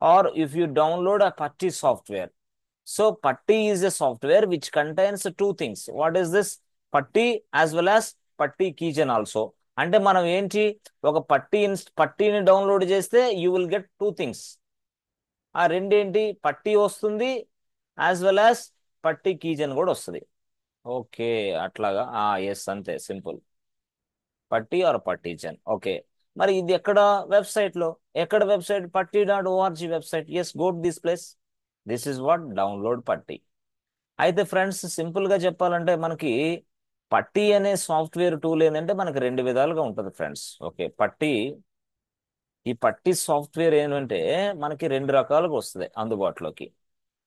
or if you download a PuTTY software. So PuTTY is a software which contains two things. What is this? PuTTY as well as PuTTY keygen also. అంటే మనం ఏంటి, ఒక పట్టీని download చేస్తే you will get two things. ఆ రెండేంటి? పట్టీ వస్తుంది, as well as PuTTY కీజెన్ కూడా వస్తుంది. ఓకే, అట్లాగా. ఎస్, అంతే సింపుల్. పట్టీ ఆర్ పట్టీజన్. ఓకే. మరి ఇది ఎక్కడ? వెబ్సైట్ లో. ఎక్కడ వెబ్సైట్? పట్టీ.org website. Yes, go to this place. This is what download PuTTY. అయితే ఫ్రెండ్స్, సింపుల్ గా చెప్పాలంటే మనకి పట్టీ అనే సాఫ్ట్వేర్ టూల్ ఏంటంటే మనకి రెండు విధాలుగా ఉంటుంది ఫ్రెండ్స్. ఓకే, ఈ పట్టీ సాఫ్ట్వేర్ ఏంటంటే మనకి రెండు రకాలుగా వస్తుంది అందుబాటులోకి.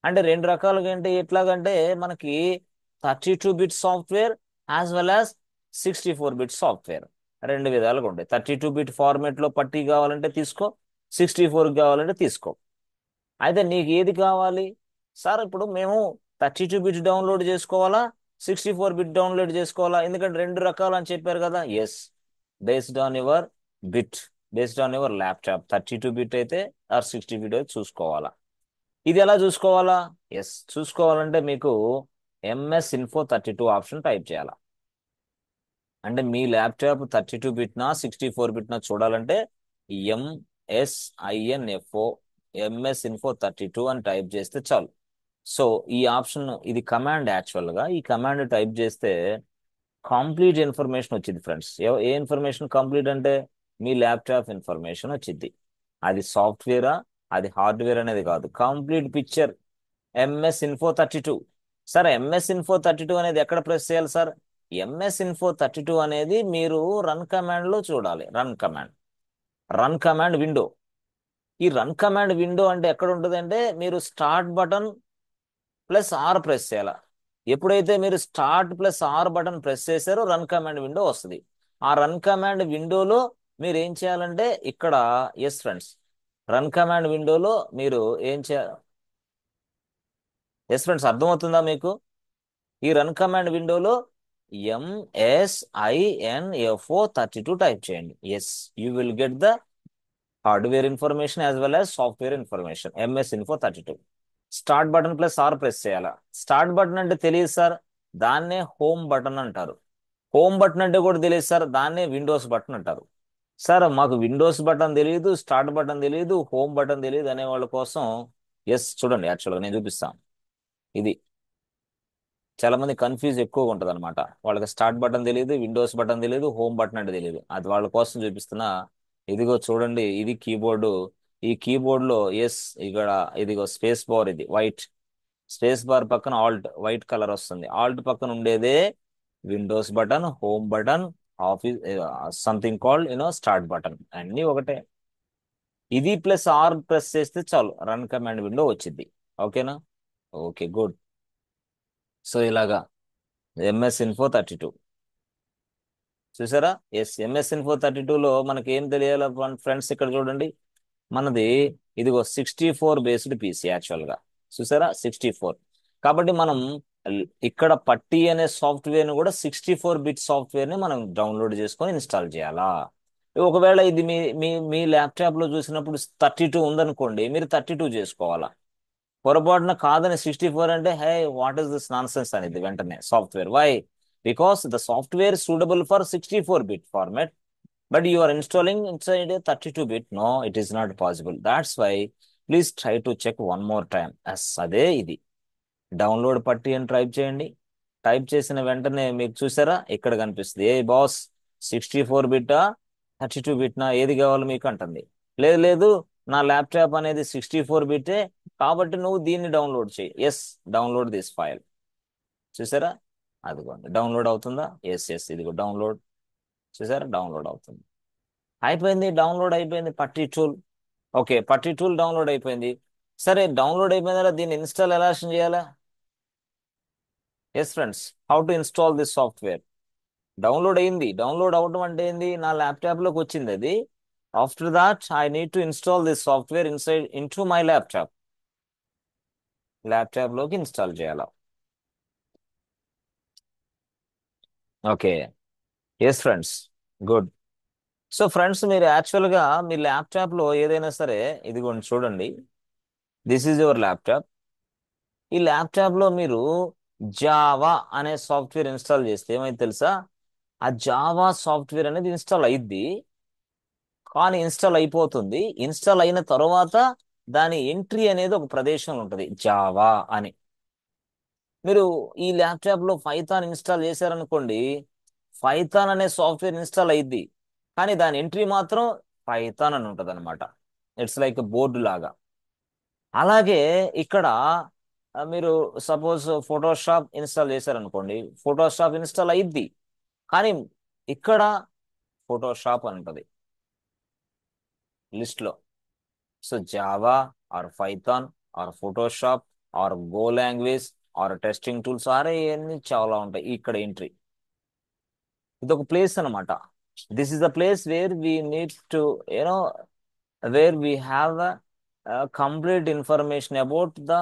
అంటే రెండు రకాలుగా అంటే ఎట్లాగంటే మనకి 32 bit software as well as 64 bit software, రెండు విధాలుగా ఉంటాయి. 32 బిట్ ఫార్మేట్ లో పట్టీ కావాలంటే తీసుకో, 64 కావాలంటే తీసుకో. అయితే నీకు ఏది కావాలి సార్? ఇప్పుడు మేము 32 బిట్ డౌన్లోడ్ చేసుకోవాలా, 64 బిట్ డౌన్లోడ్ చేసుకోవాలా? ఎందుకంటే రెండు రకాలు అని చెప్పారు కదా. Yes, based on your bit, based on your laptop 32 bit అయితే ఆర్ 60 బిట్ అయితే చూసుకోవాలా. ఇది ఎలా చూసుకోవాలా? ఎస్, చూసుకోవాలంటే మీకు MS-INFO32 ఆప్షన్ టైప్ చేయాలా. అంటే మీ ల్యాప్టాప్ 32 బిట్నా 64 బిట్నా చూడాలంటే MSINFO MS-INFO32 అని టైప్ చేస్తే చాలు. సో ఈ ఆప్షన్, ఇది కమాండ్ యాక్చువల్ గా. ఈ కమాండ్ టైప్ చేస్తే కంప్లీట్ ఇన్ఫర్మేషన్ వచ్చింది ఫ్రెండ్స్. ఏ ఇన్ఫర్మేషన్ కంప్లీట్ అంటే మీ ల్యాప్టాప్ ఇన్ఫర్మేషన్ వచ్చింది. అది సాఫ్ట్వేరా, అది హార్డ్వేర్ అనేది కాదు, complete picture. MS-INFO32. Sir, MS-INFO32 అనేది ఎక్కడ ప్రెస్ చేయాలి సార్? MS-INFO32 అనేది మీరు రన్ కమాండ్ లో చూడాలి. Run command window. ఈ రన్ కమాండ్ విండో అంటే ఎక్కడ ఉంటుంది అంటే మీరు start button plus R press చేయాల. ఎప్పుడైతే మీరు start plus R button press చేశారో రన్ కమాండ్ విండో వస్తుంది. ఆ రన్ కమాండ్ విండోలో మీరు ఏం చేయాలంటే ఇక్కడ, ఎస్ ఫ్రెండ్స్, రన్ కమాండ్ విండోలో మీరు ఏం చేయాలి? ఎస్ ఫ్రెండ్స్, అర్థమవుతుందా మీకు? ఈ రన్ కమాండ్ విండోలో MS-INFO32 టైప్ చేయండి. Yes, you will get the hardware information as well as software information. MS-INFO32. Start button plus R press చేయాలా. స్టార్ట్ బటన్ అంటే తెలియదు సార్, దాన్నే హోమ్ బటన్ అంటారు. హోమ్ బటన్ అంటే కూడా తెలియదు సార్, దాన్నే విండోస్ బటన్ అంటారు. సార్, మాకు విండోస్ బటన్ తెలియదు, స్టార్ట్ బటన్ తెలియదు, హోమ్ బటన్ తెలియదు అనే వాళ్ళ కోసం, ఎస్ చూడండి, యాక్చువల్గా నేను చూపిస్తాను. ఇది చాలా మంది కన్ఫ్యూజ్ ఎక్కువగా ఉంటుంది అనమాట. వాళ్ళకి స్టార్ట్ బటన్ తెలియదు, విండోస్ బటన్ తెలియదు, హోమ్ బటన్ అంటే తెలియదు. అది వాళ్ళ కోసం చూపిస్తున్నా. ఇదిగో చూడండి, ఇది కీబోర్డు. ఈ కీబోర్డ్ లో ఎస్, ఇక్కడ ఇదిగో స్పేస్ బార్, ఇది వైట్ స్పేస్ బార్ పక్కన ఆల్ట్ వైట్ కలర్ వస్తుంది. ఆల్ట్ పక్కన ఉండేదే Windows button, home button, office something called start button, అన్నీ ఒకటే. ఇది ప్లస్ ఆర్ ప్రెస్ చేస్తే చాలు, రన్ కమాండ్ విండో వచ్చింది. ఓకేనా? Okay, good. సో ఇలాగా MS-INFO32 చూసారా? ఎస్, MS-INFO32లో మనకి ఏం తెలియాలి ఫ్రెండ్స్? ఇక్కడ చూడండి, మనది ఇదిగో 64 బేస్డ్ పీసీ యాక్చువల్ గా. చూసారా? 64. కాబట్టి మనం ఇక్కడ పట్టీ అనే సాఫ్ట్వేర్ ని కూడా 64 బిట్ సాఫ్ట్వేర్ ని మనం డౌన్లోడ్ చేసుకొని ఇన్స్టాల్ చేయాలా. ఒకవేళ ఇది మీ మీ మీ ల్యాప్టాప్ లో చూసినప్పుడు 32 ఉందనుకోండి, మీరు 32 చేసుకోవాలా. పొరపాటున కాదని 64 అంటే, hey what is this nonsense అనేది వెంటనే software. Why? Because the software suitable for 64 bit format, but you are installing inside 32 bit. No, it is not possible. That's why please try to check one more time. Yes, అదే ఇది. Download పట్టి అని type చేయండి. Type చేసిన వెంటనే మీకు చూసారా ఇక్కడ కనిపిస్తుంది, ఏ బాస్ 64 బిట్టా 32 బిట్నా ఏది కావాలి మీకు అంటుంది. లేదు లేదు, నా ల్యాప్టాప్ అనేది 64 బిట్టే, కాబట్టి నువ్వు దీన్ని డౌన్లోడ్ చేయి. Yes, download this file. చూసారా? అదిగోండి డౌన్లోడ్ అవుతుందా? ఎస్ ఎస్, ఇదిగో డౌన్లోడ్. చూసారా, డౌన్లోడ్ అవుతుంది. అయిపోయింది, డౌన్లోడ్ అయిపోయింది PuTTY tool. Okay, PuTTY tool download అయిపోయింది. సరే, డౌన్లోడ్ అయిపోయిన తర్వాత దీన్ని ఇన్స్టాల్ ఎలా చేయాలా? Yes friends, how to install this software. Download అయింది. డౌన్లోడ్ అవడం అంటే ఏంది? నా ల్యాప్టాప్ లోకి వచ్చింది అది. After that I need to install this software inside into my laptop. Laptop లోకి ఇన్స్టాల్ చేయాలా? Okay. Yes friends, good. So friends, మీరు యాక్చువల్గా మీ ల్యాప్టాప్ లో ఏదైనా సరే, ఇదిగోండి చూడండి, దిస్ ఈజ్ యువర్ ల్యాప్టాప్. ఈ ల్యాప్టాప్ లో మీరు జావా అనే సాఫ్ట్వేర్ ఇన్స్టాల్ చేస్తే ఏమైంది తెలుసా? ఆ జావా సాఫ్ట్వేర్ అనేది ఇన్స్టాల్ అయ్యిద్ది. కానీ ఇన్స్టాల్ అయిపోతుంది. ఇన్స్టాల్ అయిన తర్వాత దాని ఎంట్రీ అనేది ఒక ప్రదేశంలో ఉంటుంది, జావా అని. మీరు ఈ ల్యాప్టాప్ లో పైథాన్ ఇన్స్టాల్ చేశారనుకోండి, పైథాన్ అనే సాఫ్ట్వేర్ ఇన్స్టాల్ అయ్యిద్ది. కానీ దాని ఎంట్రీ మాత్రం పైథాన్ అని ఉంటుంది అనమాట. ఇట్స్ లైక్ బోర్డు లాగా. అలాగే ఇక్కడ మీరు సపోజ్ ఫోటోషాప్ ఇన్స్టాల్ చేశారనుకోండి, ఫోటోషాప్ ఇన్స్టాల్ అయ్యిద్ది. కానీ ఇక్కడ ఫోటోషాప్ అని ఉంటుంది లిస్ట్ లో. So Java or Python or Photoshop or Go language or testing tools or ఇవన్నీ చాలా ఉంటాయి ఇక్కడ ఎంట్రీ. ఇది ఒక ప్లేస్ అనమాట. This is the place where we need to you know where we have complete information about the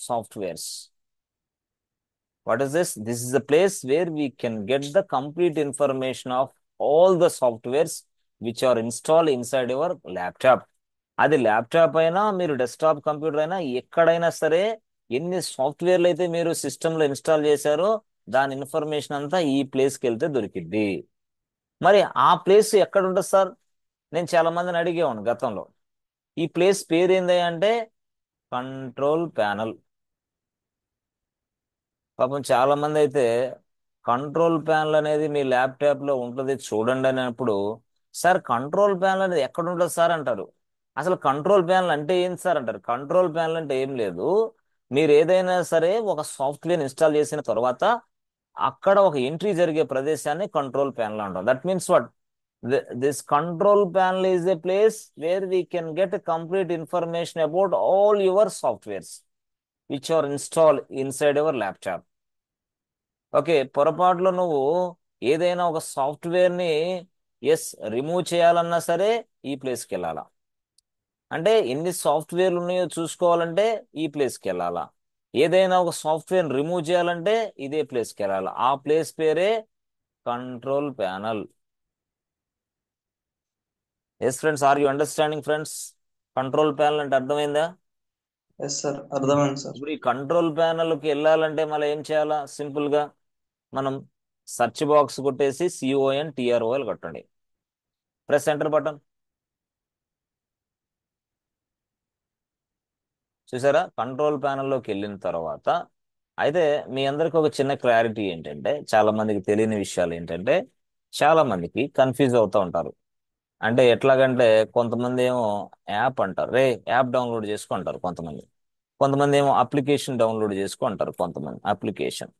softwares. What is this? This is a place where we can get the complete information of all the softwares which are installed inside your laptop. అది laptop అయినా మీరు desktop computer అయినా ఎక్కడైనా సరే, ఎన్ని సాఫ్ట్వేర్లు అయితే మీరు సిస్టంలో ఇన్స్టాల్ చేశారో దాని ఇన్ఫర్మేషన్ అంతా ఈ ప్లేస్కి వెళ్తే దొరికిద్ది. మరి ఆ ప్లేస్ ఎక్కడ ఉంటుంది సార్? నేను చాలా మందిని అడిగేవాను గతంలో. ఈ ప్లేస్ పేరు ఏంది అంటే కంట్రోల్ ప్యానల్. పాపం చాలా మంది అయితే కంట్రోల్ ప్యానల్ అనేది మీ ల్యాప్టాప్ లో ఉంటుంది చూడండి అన్నప్పుడు, సార్ కంట్రోల్ ప్యానల్ అనేది ఎక్కడ ఉంటుంది సార్ అంటారు. అసలు కంట్రోల్ ప్యానల్ అంటే ఏంటి సార్ అంటారు. కంట్రోల్ ప్యానల్ అంటే ఏం లేదు. మీరు ఏదైనా సరే ఒక సాఫ్ట్వేర్ ఇన్స్టాల్ చేసిన తర్వాత అక్కడ ఒక ఎంట్రీ జరిగే ప్రదేశాన్ని కంట్రోల్ ప్యానల్ అంటారు. That means what? This control panel is a place where we can get complete information about all your softwares which are install inside your laptop. Okay, పొరపాటులో నువ్వు ఏదైనా ఒక సాఫ్ట్వేర్ ని రిమూవ్ చేయాలన్నా సరే ఈ ప్లేస్కి వెళ్ళాలా. అంటే ఎన్ని సాఫ్ట్వేర్లు ఉన్నాయో చూసుకోవాలంటే ఈ ప్లేస్కి వెళ్ళాలా. ఏదైనా ఒక సాఫ్ట్వేర్ రిమూవ్ చేయాలంటే ఇదే ప్లేస్కి వెళ్ళాలా. ఆ ప్లేస్ పేరే control panel. Yes friends, are you understanding friends? Control panel అంటే అర్థమైందా? ఎస్ సార్, అర్థమైంది సార్. ఇప్పుడు ఈ కంట్రోల్ ప్యానల్కి వెళ్ళాలంటే మళ్ళీ ఏం చేయాలా? సింపుల్ గా మనం సెర్చ్ బాక్స్ కొట్టేసి CONTROL కొట్టండి. Press enter button. చూసారా, కంట్రోల్ ప్యానల్లోకి వెళ్ళిన తర్వాత అయితే మీ అందరికి ఒక చిన్న క్లారిటీ ఏంటంటే, చాలా మందికి తెలియని విషయాలు ఏంటంటే, చాలా మందికి కన్ఫ్యూజ్ అవుతూ ఉంటారు. అంటే ఎట్లాగంటే కొంతమంది ఏమో యాప్ అంటారు, రే యాప్ డౌన్లోడ్ చేసుకుంటారు కొంతమంది. కొంతమంది ఏమో అప్లికేషన్ డౌన్లోడ్ చేసుకుంటారు కొంతమంది అప్లికేషన్.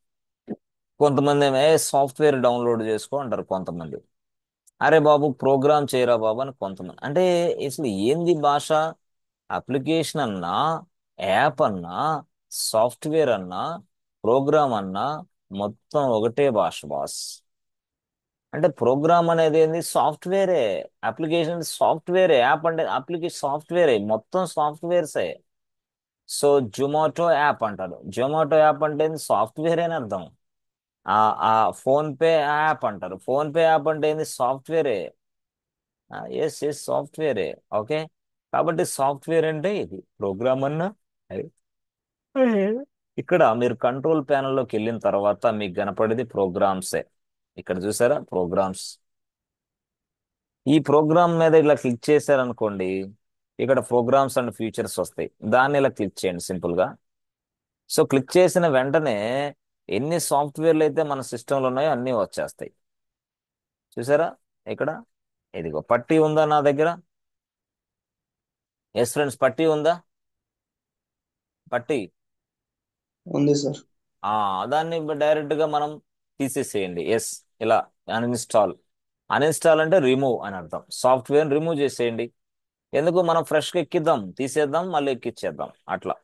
కొంతమంది ఏమో సాఫ్ట్వేర్ డౌన్లోడ్ చేసుకో అంటారు కొంతమంది. అరే బాబు ప్రోగ్రామ్ చేయరా బాబు అని కొంతమంది. అంటే అసలు ఏంది భాష? అప్లికేషన్ అన్నా, యాప్ అన్నా, సాఫ్ట్వేర్ అన్నా, ప్రోగ్రామ్ అన్నా మొత్తం ఒకటే భాష బాస్. అంటే ప్రోగ్రామ్ అనేది ఏంది? సాఫ్ట్వేరే. అప్లికేషన్ సాఫ్ట్వేరే. యాప్ అంటే అప్లికేషన్ సాఫ్ట్వేరే. మొత్తం సాఫ్ట్వేర్సే. సో జొమాటో యాప్ అంటారు. జొమాటో యాప్ అంటే సాఫ్ట్వేర్ అని అర్థం. ఆ ఆ ఫోన్ పే యాప్ అంటారు. ఫోన్ పే యాప్ అంటే ఏంది? సాఫ్ట్వేరే. ఎస్ ఎస్, సాఫ్ట్వేరే. ఓకే, కాబట్టి సాఫ్ట్వేర్ అంటే ఇది. ప్రోగ్రామ్ అన్నా అది. ఇక్కడ మీరు కంట్రోల్ ప్యానల్లోకి వెళ్ళిన తర్వాత మీకు కనపడేది ప్రోగ్రామ్సే. ఇక్కడ చూసారా ప్రోగ్రామ్స్. ఈ ప్రోగ్రామ్ మీద ఇలా క్లిక్ చేశారనుకోండి, ఇక్కడ ప్రోగ్రామ్స్ అండ్ ఫీచర్స్ వస్తాయి. దాన్ని ఇలా క్లిక్ చేయండి సింపుల్ గా. సో క్లిక్ చేసిన వెంటనే ఎన్ని సాఫ్ట్వేర్లు అయితే మన సిస్టంలో ఉన్నాయో అన్నీ వచ్చేస్తాయి. చూసారా ఇక్కడ? ఇదిగో పట్టీ ఉందా నా దగ్గర? ఎస్ ఫ్రెండ్స్, పట్టీ ఉందా? పట్టీ ఉంది సార్. దాన్ని డైరెక్ట్ గా మనం తీసేసేయండి. ఎస్, ఇలా అన్ఇన్స్టాల్. అన్ఇన్స్టాల్ అంటే రిమూవ్ అని అర్థం. సాఫ్ట్వేర్ రిమూవ్ చేసేయండి. ఎందుకు, మనం ఫ్రెష్గా ఎక్కిద్దాం, తీసేద్దాం, మళ్ళీ ఎక్కిచ్చేద్దాం అట్లా.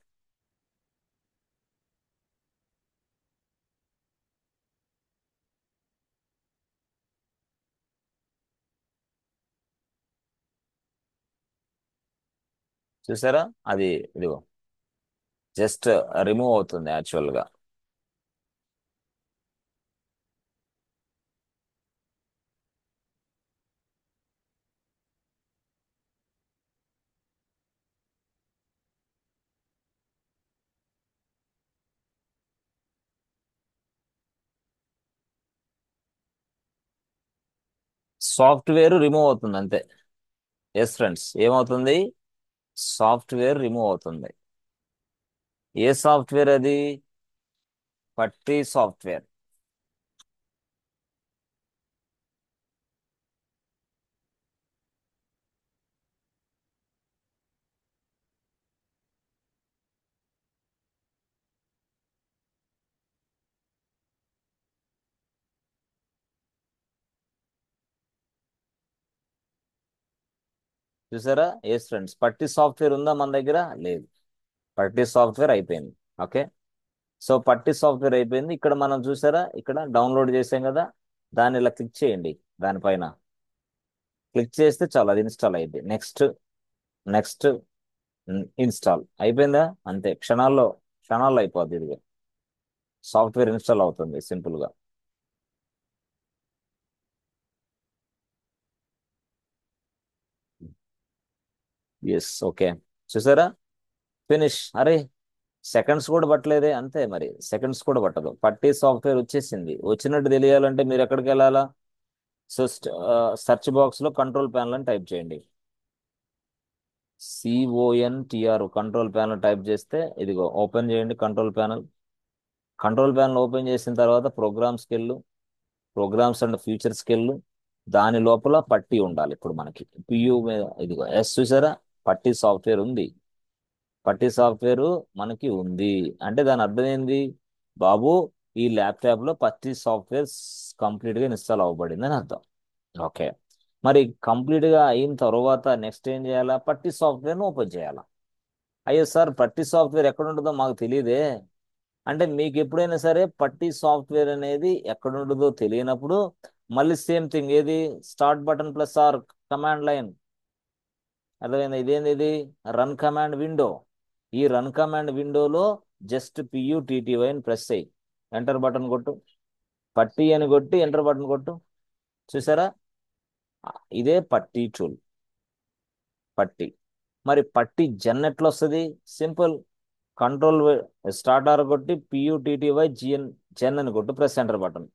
చూసారా, అది ఇదిగో జస్ట్ రిమూవ్ అవుతుంది యాక్చువల్గా. సాఫ్ట్వేర్ రిమూవ్ అవుతుంది అంతే. ఎస్ ఫ్రెండ్స్, ఏమవుతుంది, సాఫ్ట్వేర్ రిమూవ్ అవుతుంది. ఏ సాఫ్ట్వేర్ అది, పట్టి సాఫ్ట్వేర్. చూసారా, ఎస్ ఫ్రెండ్స్, పట్టి సాఫ్ట్వేర్ ఉందా మన దగ్గర? లేదు, పట్టి సాఫ్ట్వేర్ అయిపోయింది. ఓకే, సో పట్టి సాఫ్ట్వేర్ అయిపోయింది. ఇక్కడ మనం చూసారా, ఇక్కడ డౌన్లోడ్ చేసాం కదా, దాన్ని ఇలా క్లిక్ చేయండి. దానిపైన క్లిక్ చేస్తే చాలు, అది ఇన్స్టాల్ అయింది. నెక్స్ట్, నెక్స్ట్, ఇన్స్టాల్ అయిపోయిందా, అంతే. క్షణాల్లో అయిపోద్ది. ఇది సాఫ్ట్వేర్ ఇన్స్టాల్ అవుతుంది సింపుల్ గా. ఎస్, ఓకే, చూసారా, ఫినిష్. అరే, సెకండ్స్ కూడా పట్టలేదే, అంతే మరి, సెకండ్స్ కూడా పట్టదు. పట్టి సాఫ్ట్వేర్ వచ్చేసింది. వచ్చినట్టు తెలియాలంటే మీరు ఎక్కడికి వెళ్ళాలా? సో సెర్చ్ బాక్స్ లో కంట్రోల్ ప్యానల్ అని టైప్ చేయండి. CONTR, కంట్రోల్ ప్యానల్ టైప్ చేస్తే ఇదిగో ఓపెన్ చేయండి control panel. Control panel open చేసిన తర్వాత ప్రోగ్రామ్స్కి వెళ్ళు, ప్రోగ్రామ్స్ అండ్ ఫ్యూచర్స్కి వెళ్ళు. దాని లోపల పట్టి ఉండాలి. ఇప్పుడు మనకి పియు మీద ఇదిగో ఎస్, చూసారా, పట్టి సాఫ్ట్వేర్ ఉంది. పట్టి సాఫ్ట్వేర్ మనకి ఉంది అంటే దాని అర్థం ఏంది బాబు, ఈ ల్యాప్టాప్ లో పట్టి సాఫ్ట్వేర్ కంప్లీట్ గా ఇన్స్టాల్ అవ్వబడింది అని అర్థం. ఓకే, మరి కంప్లీట్ గా అయిన తర్వాత నెక్స్ట్ ఏం చేయాలా? పట్టి సాఫ్ట్వేర్ ఓపెన్ చేయాలా? అయ్యో సార్, పట్టి సాఫ్ట్వేర్ ఎక్కడ ఉంటుందో మాకు తెలియదే అంటే, మీకు ఎప్పుడైనా సరే పట్టి సాఫ్ట్వేర్ అనేది ఎక్కడ ఉంటుందో తెలియనప్పుడు మళ్ళీ సేమ్ థింగ్, ఏది, start button plus R command line. అర్థమైందా? ఇదేంది, ఇది రన్ కమాండ్ విండో. ఈ రన్ కమాండ్ విండోలో జస్ట్ PUTTY అని ప్రెస్ అయ్యి ఎంటర్ బటన్ కొట్టు. పట్టి అని కొట్టి ఎంటర్ బటన్ కొట్టు. చూసారా, ఇదే పట్టి టూల్. పట్టి. మరి పట్టి జెన్ ఎట్లా వస్తుంది? సింపుల్, కంట్రోల్ స్టార్ట్ ఆర్ కొట్టి PUTTY జెన్ అని కొట్టు, press enter button.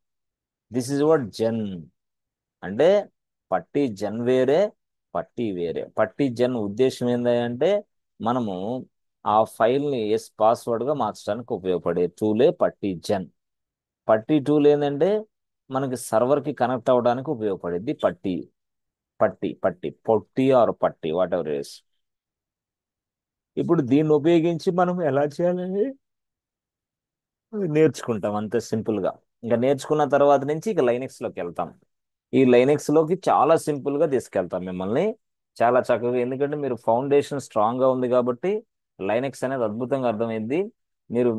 This is what gen అంటే. పట్టి జెన్ వేరే, పట్టి వేరే. పట్టి జెన్ ఉద్దేశం ఏంటంటే మనము ఆ ఫైల్ని పాస్వర్డ్గా మార్చడానికి ఉపయోగపడే టూలే పట్టి జెన్. పట్టి టూల్ ఏంటంటే మనకి సర్వర్కి కనెక్ట్ అవ్వడానికి ఉపయోగపడేది పట్టి. పొట్టి ఆర్ పట్టి, వాట్ ఎవర్ ఇస్. ఇప్పుడు దీన్ని ఉపయోగించి మనం ఎలా చేయాలని నేర్చుకుంటాం అంతే సింపుల్ గా. ఇంకా నేర్చుకున్న తర్వాత నుంచి ఇక లైనెక్స్ లోకి వెళ్తాం. ఈ లైనెక్స్ లోకి చాలా సింపుల్ గా తీసుకెళ్తాం మిమ్మల్ని, చాలా చక్కగా. ఎందుకంటే మీరు ఫౌండేషన్ స్ట్రాంగ్ గా ఉంది కాబట్టి లైనెక్స్ అనేది అద్భుతంగా అర్థమైంది. మీరు